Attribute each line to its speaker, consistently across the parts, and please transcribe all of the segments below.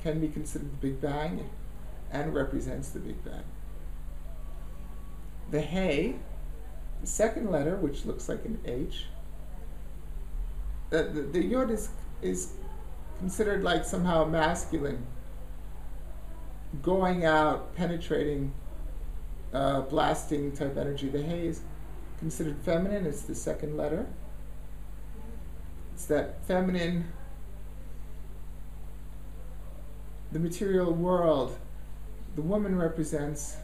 Speaker 1: can be considered the Big Bang and represents the Big Bang. The He, the second letter, which looks like an H, the Yod is considered like somehow masculine, going out, penetrating, blasting type energy. The He is considered feminine. It's the second letter. It's that feminine, the material world. The woman represents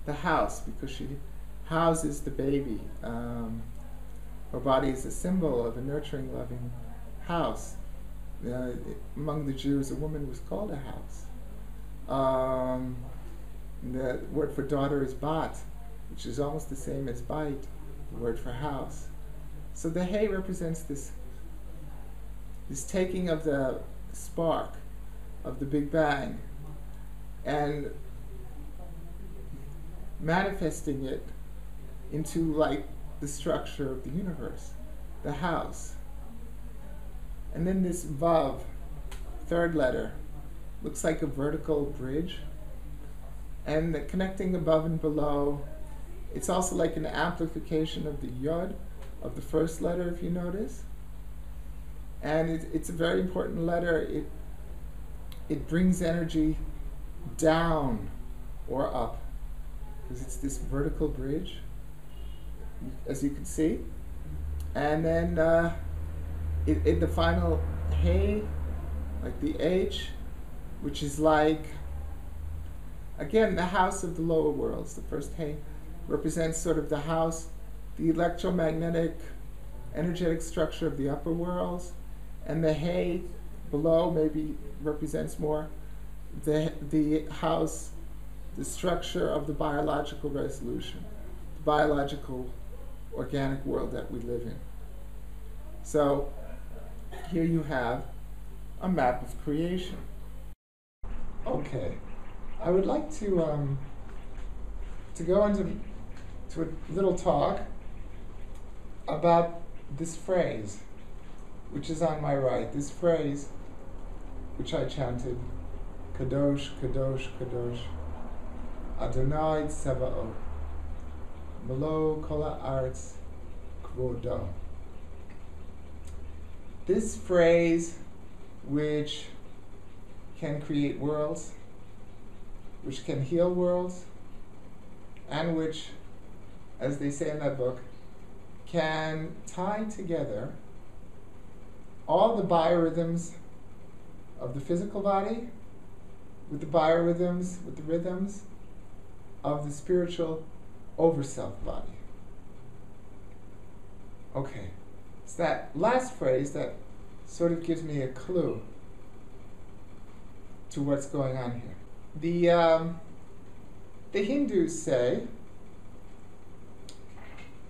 Speaker 1: the house because she houses the baby. Her body is a symbol of a nurturing, loving house. Among the Jews, a woman was called a house. The word for daughter is bat, which is almost the same as bait, the word for house. So the He represents this taking of the spark of the Big Bang and manifesting it into like the structure of the universe, the house. And then this Vav, third letter, looks like a vertical bridge. And the connecting above and below, it's also like an amplification of the Yod, of the first letter, if you notice. And it's a very important letter. It brings energy down or up, because it's this vertical bridge, as you can see. And then in the final He, like the H, which is like, again, the house of the lower worlds. The first He represents sort of the house, the electromagnetic, energetic structure of the upper worlds, and the He below maybe represents more the house, the structure of the biological resolution, the biological organic world that we live in. So here you have a map of creation. Okay, I would like to go into a little talk about this phrase, which is on my right. This phrase, which I chanted, Kadosh, Kadosh, Kadosh, Adonai Tsevaot, Melo Kol Haaretz Kvodo. This phrase, which can create worlds, which can heal worlds, and which, as they say in that book, can tie together all the biorhythms of the physical body with the biorhythms, with the rhythms of the spiritual over-self body. Okay, it's that last phrase that sort of gives me a clue to what's going on here. The Hindus say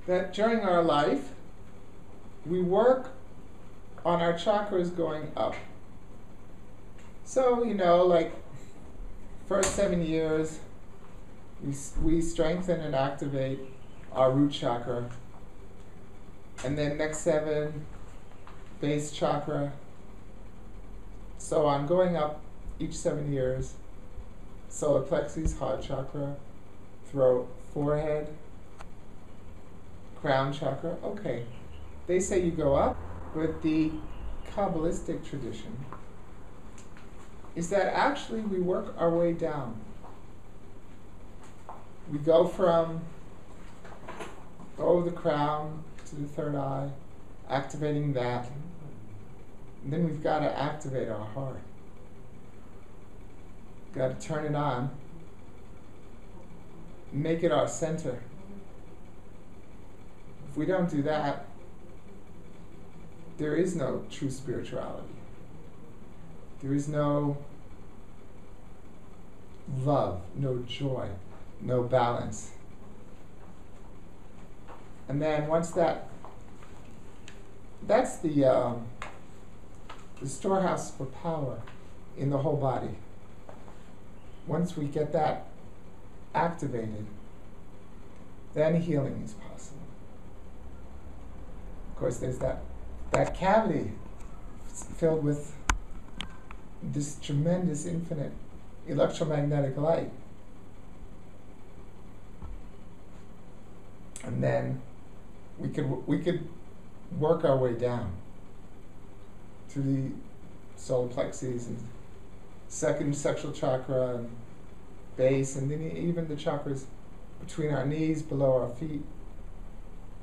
Speaker 1: that during our life, we work on our chakras going up. So, like first 7 years, we strengthen and activate our root chakra. And then next 7, base chakra. So on, going up each 7 years, solar plexus, heart chakra, throat, forehead, crown chakra. Okay, they say you go up, but the Kabbalistic tradition is that actually we work our way down. We go from the crown to the third eye, activating that. And then we've got to activate our heart. Got to turn it on, make it our center. If we don't do that, there is no true spirituality. There is no love, no joy, no balance. And then once that's the storehouse for power in the whole body. Once we get that activated, then healing is possible. Of course, there's that cavity filled with this tremendous infinite electromagnetic light. And then we could work our way down to the solar plexus and second sexual chakra and base, and then even the chakras between our knees, below our feet,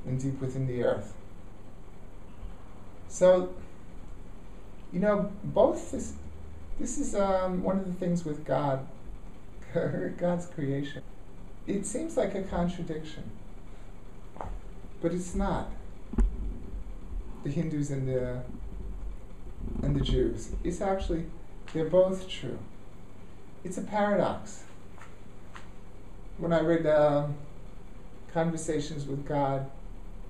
Speaker 1: and deep within the earth. So, both this is one of the things with God, God's creation. It seems like a contradiction, but it's not. The Hindus and the Jews. It's actually, they're both true. It's a paradox. When I read Conversations with God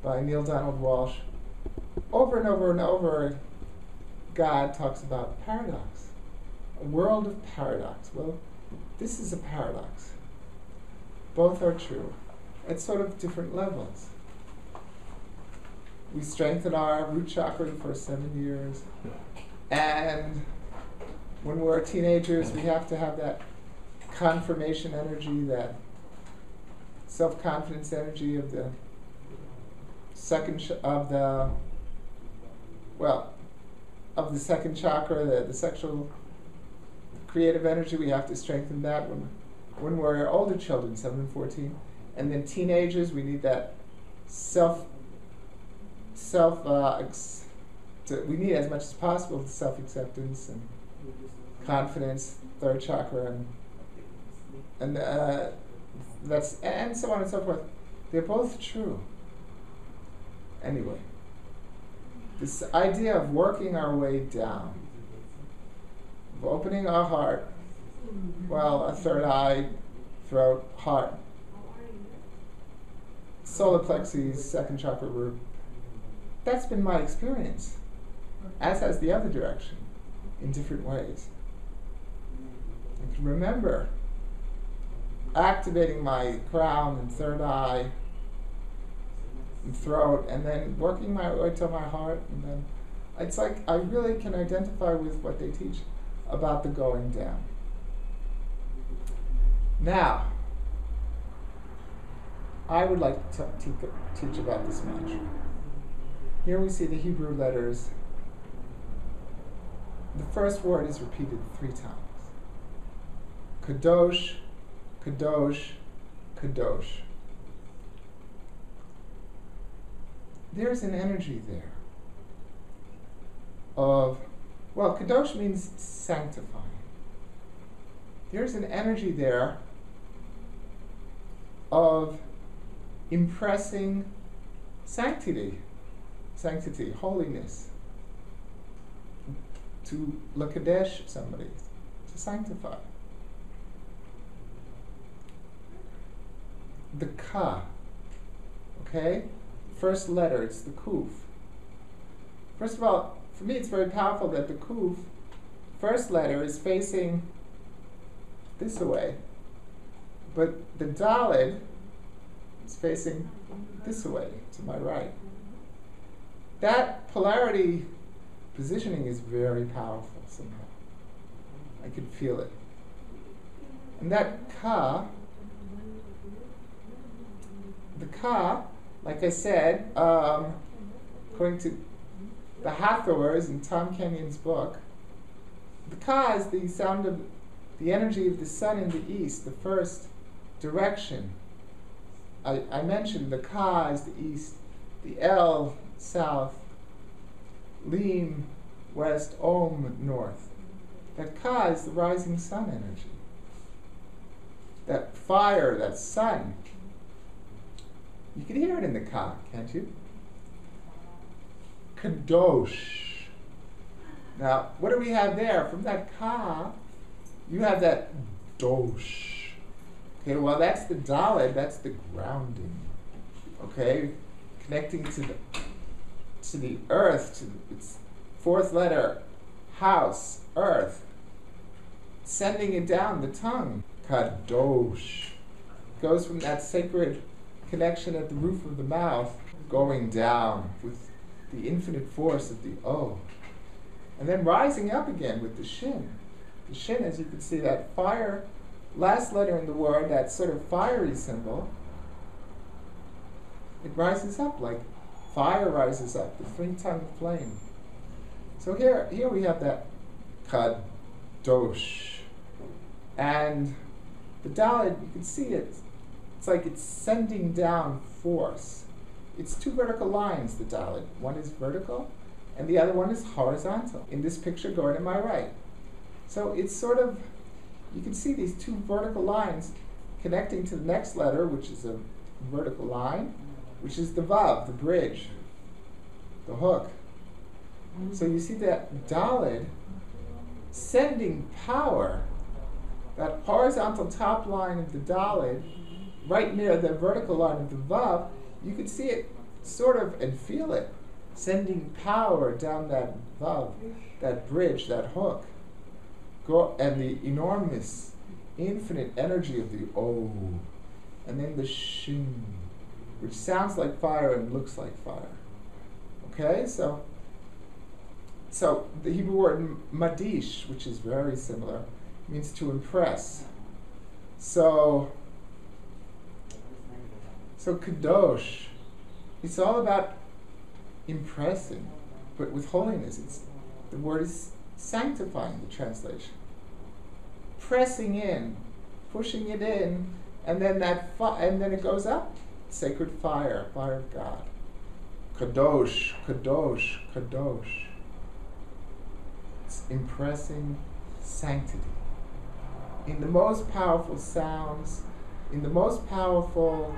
Speaker 1: by Neil Donald Walsh, over and over and over, God talks about paradox, a world of paradox. Well, this is a paradox. Both are true at sort of different levels. We strengthen our root chakra the first 7 years, and when we're teenagers, we have to have that confirmation energy, that self-confidence energy of the second of the second chakra, the sexual creative energy. We have to strengthen that when we're older children, 7 and 14, and then teenagers, we need that we need as much as possible self-acceptance and confidence, third chakra, and that's, and so on and so forth. They're both true. Anyway, this idea of working our way down, of opening our heart, our third eye, throat, heart, solar plexus, second chakra root, that's been my experience, as has the other direction, in different ways. I can remember activating my crown and third eye and throat, and then working my way to my heart, and then it's like I really can identify with what they teach about the going down. Now, I would like to teach about this mantra. Here we see the Hebrew letters. The first word is repeated 3 times. Kadosh, Kadosh, Kadosh. There's an energy there of, Kadosh means sanctifying. There's an energy there of impressing sanctity, holiness, to lakadesh somebody, to sanctify. The ka, okay? First letter, it's the kuf. First of all, for me it's very powerful that the kuf, first letter, is facing this way, but the daled is facing this way, to my right. That polarity positioning is very powerful somehow. I could feel it. And that ka, the ka, like I said, according to the Hathors in Tom Kenyon's book, the ka is the sound of the energy of the sun in the east, the first direction. I mentioned the ka is the east, the El, south, Lim, west, Om, north. That ka is the rising sun energy. That fire, that sun. You can hear it in the ka, can't you? Kadosh. Now, what do we have there? From that ka, you have that dosh. Okay, well, that's the daled, that's the grounding. Okay, connecting to the earth, to its fourth letter, house, earth, sending it down the tongue. Kadosh goes from that sacred connection at the roof of the mouth, going down with the infinite force of the O. And then rising up again with the shin. The shin, as you can see, that fire, last letter in the word, that sort of fiery symbol, it rises up like fire rises up, the three-tongued flame. So here we have that kadosh. And the Dalet, you can see it, it's like it's sending down force. It's two vertical lines, the Dalet. One is vertical, and the other one is horizontal. In this picture, going to my right. So it's sort of, you can see these two vertical lines connecting to the next letter, which is a vertical line, which is the vav, the bridge, the hook. So you see that Dalet sending power, that horizontal top line of the Dalet, right near the vertical line of the vav, you can see it sort of and feel it, sending power down that vav, that bridge, that hook. And the enormous, infinite energy of the O. And then the Shin, which sounds like fire and looks like fire. Okay, so the Hebrew word madish, which is very similar, means to impress. So kadosh, it's all about impressing, but with holiness. The word is sanctifying, the translation. Pressing in, pushing it in, and then and then it goes up. Sacred fire, fire of God. Kadosh, kadosh, kadosh. It's impressing sanctity. In the most powerful sounds, in the most powerful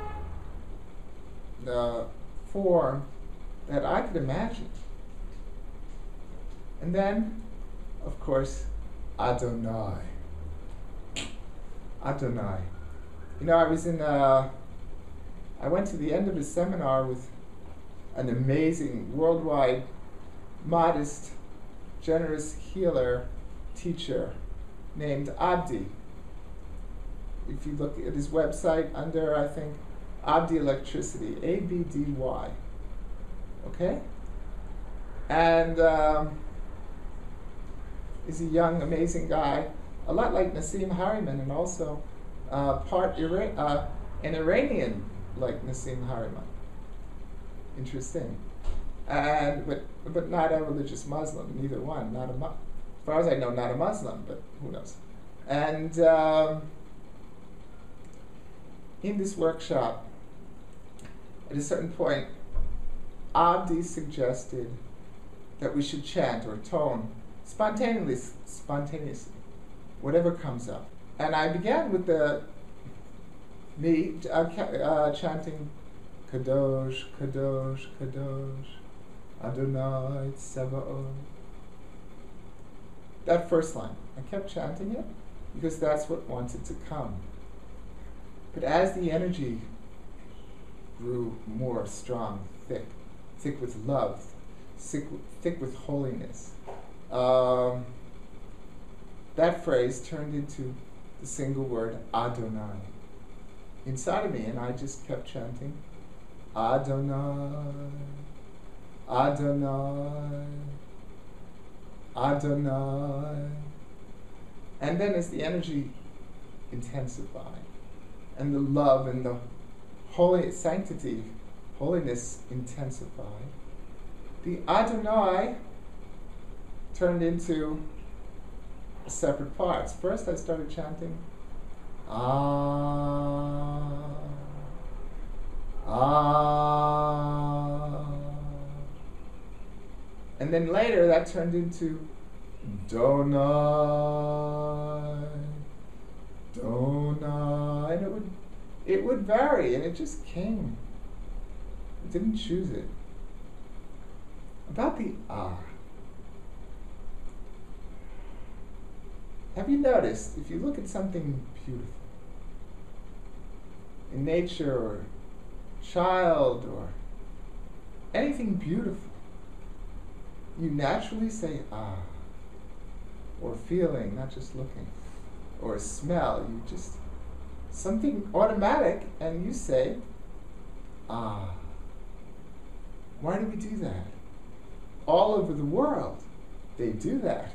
Speaker 1: form that I could imagine. And then, of course, Adonai. Adonai. You know, I went to the end of a seminar with an amazing, worldwide, modest, generous healer, teacher named Abdi. If you look at his website under, I think, Abdi Electricity, ABDY. Okay? And he's a young, amazing guy, a lot like Nassim Harriman, and also an Iranian like Nassim Harriman. Interesting. And but not a religious Muslim, neither one. As far as I know, not a Muslim, but who knows? And in this workshop, at a certain point, Abdi suggested that we should chant or tone spontaneously, whatever comes up. And I began with chanting Kadosh, Kadosh, Kadosh, Adonai Tsevaot. That first line, I kept chanting it because that's what wanted to come. But as the energy grew more strong, thick with love, thick with holiness, that phrase turned into the single word Adonai inside of me, and I just kept chanting Adonai, Adonai, Adonai. And then as the energy intensified, and the love and the holy sanctity, holiness intensified, the Adonai turned into separate parts. First I started chanting Ah, Ah. And then later that turned into Donai, Donai. And it would vary, and it just came. I didn't choose it. About the Ah. Have you noticed, if you look at something beautiful, in nature or child or anything beautiful, you naturally say ah, or feeling, not just looking, or a smell, you just, something automatic, and you say ah. Why do we do that? All over the world, they do that.